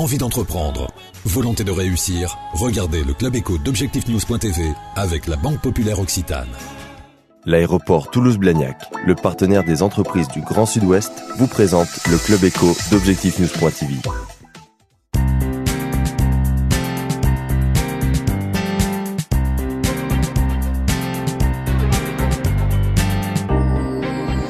Envie d'entreprendre, volonté de réussir, regardez le Club Éco d'Objectifnews.tv avec la Banque Populaire Occitane. L'aéroport Toulouse-Blagnac, le partenaire des entreprises du Grand Sud-Ouest, vous présente le Club Éco d'Objectifnews.tv.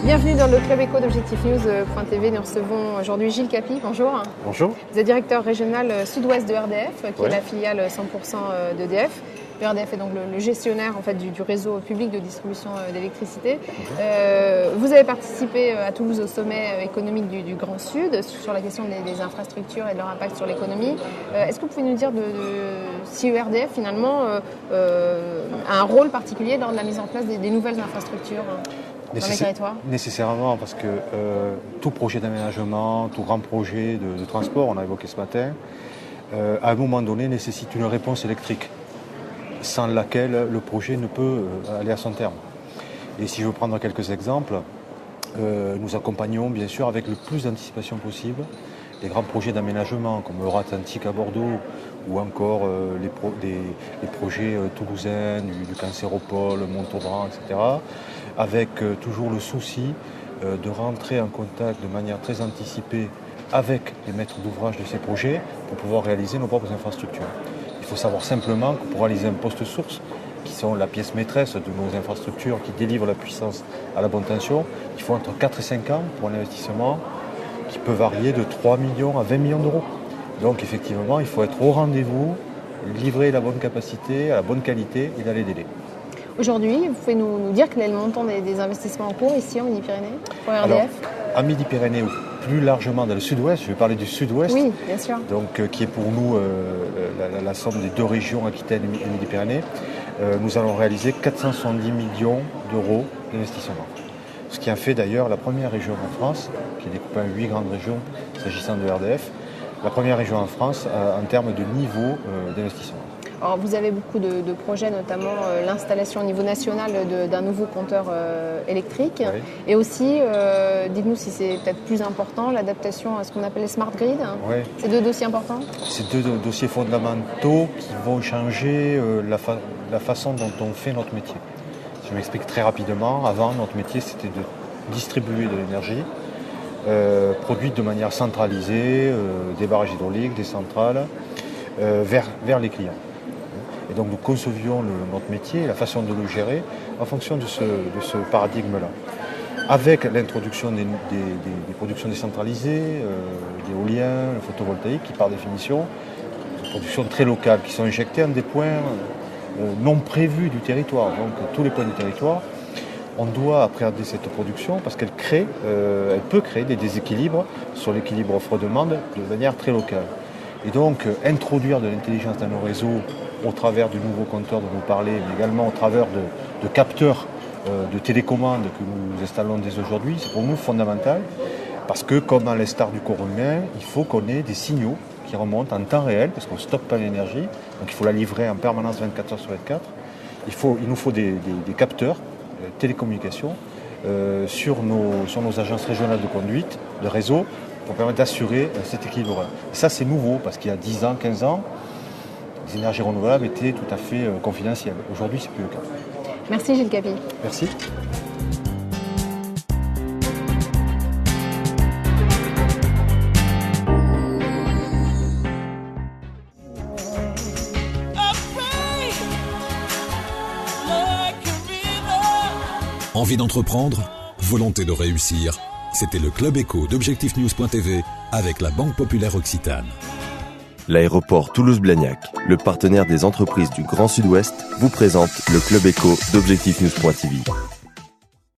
Bienvenue dans le Club Éco d'Objectifnews.tv. Nous recevons aujourd'hui Gilles Capy. Bonjour. Bonjour. Vous êtes directeur régional sud-ouest de RDF, qui est la filiale 100% d'EDF. Le RDF est donc le gestionnaire en fait, du réseau public de distribution d'électricité. Vous avez participé à Toulouse au sommet économique du Grand Sud sur la question des infrastructures et de leur impact sur l'économie. Est-ce que vous pouvez nous dire si RDF finalement a un rôle particulier lors de la mise en place des nouvelles infrastructures dans les territoires ? Nécessairement, parce que tout projet d'aménagement, tout grand projet de transport, on a évoqué ce matin, à un moment donné nécessite une réponse électrique, sans laquelle le projet ne peut aller à son terme. Et si je veux prendre quelques exemples, nous accompagnons bien sûr avec le plus d'anticipation possible les grands projets d'aménagement comme Euratlantique à Bordeaux ou encore les projets toulousains du Cancéropole, Montauban, etc. avec toujours le souci de rentrer en contact de manière très anticipée avec les maîtres d'ouvrage de ces projets pour pouvoir réaliser nos propres infrastructures. Il faut savoir simplement que pour réaliser un poste source, qui sont la pièce maîtresse de nos infrastructures qui délivrent la puissance à la bonne tension, il faut entre 4 et 5 ans pour un investissement qui peut varier de 3 millions à 20 millions d'euros. Donc effectivement, il faut être au rendez-vous, livrer la bonne capacité, à la bonne qualité et dans les délais. Aujourd'hui, vous pouvez nous dire quel est le montant des investissements en cours ici en Midi-Pyrénées pour RDF ? Alors, à Midi-Pyrénées ou plus largement dans le sud-ouest, je vais parler du sud-ouest, oui, bien sûr. Donc, qui est pour nous la somme des deux régions, Aquitaine et Midi-Pyrénées, nous allons réaliser 470 millions d'euros d'investissement. Ce qui en fait d'ailleurs la première région en France, qui est découpée en 8 grandes régions s'agissant de RDF, la première région en France en termes de niveau d'investissement. Alors, vous avez beaucoup de projets, notamment l'installation au niveau national d'un nouveau compteur électrique. Oui. Et aussi, dites-nous si c'est peut-être plus important, l'adaptation à ce qu'on appelle les smart grids. Oui. C'est deux dossiers importants ? C'est deux dossiers fondamentaux qui vont changer la façon dont on fait notre métier. Je m'explique très rapidement. Avant, notre métier, c'était de distribuer de l'énergie produite de manière centralisée, des barrages hydrauliques, des centrales, vers les clients. Et donc nous concevions notre métier, la façon de le gérer, en fonction de ce paradigme-là. Avec l'introduction des productions décentralisées, l'éolien, le photovoltaïque, qui par définition, des productions très locales, qui sont injectées en des points non prévus du territoire. Donc tous les points du territoire, on doit appréhender cette production parce qu'elle peut créer des déséquilibres sur l'équilibre offre-demande de manière très locale. Et donc introduire de l'intelligence dans nos réseaux au travers du nouveau compteur dont vous parlez, mais également au travers de capteurs de télécommande que nous installons dès aujourd'hui, c'est pour nous fondamental, parce que comme à l'instar du corps humain, il faut qu'on ait des signaux qui remontent en temps réel, parce qu'on ne stocke pas l'énergie, donc il faut la livrer en permanence 24 heures sur 24. Il nous faut des capteurs de télécommunications sur nos agences régionales de conduite, de réseau, pour permettre d'assurer cet équilibre. Et ça, c'est nouveau, parce qu'il y a 10 ans, 15 ans, les énergies renouvelables étaient tout à fait confidentielles. Aujourd'hui, ce n'est plus le cas. Merci Gilles Capy. Merci. Envie d'entreprendre, volonté de réussir, c'était le Club Éco d'Objectifnews.tv avec la Banque Populaire Occitane. L'aéroport Toulouse-Blagnac, le partenaire des entreprises du Grand Sud-Ouest, vous présente le Club Éco d'Objectifnews.tv.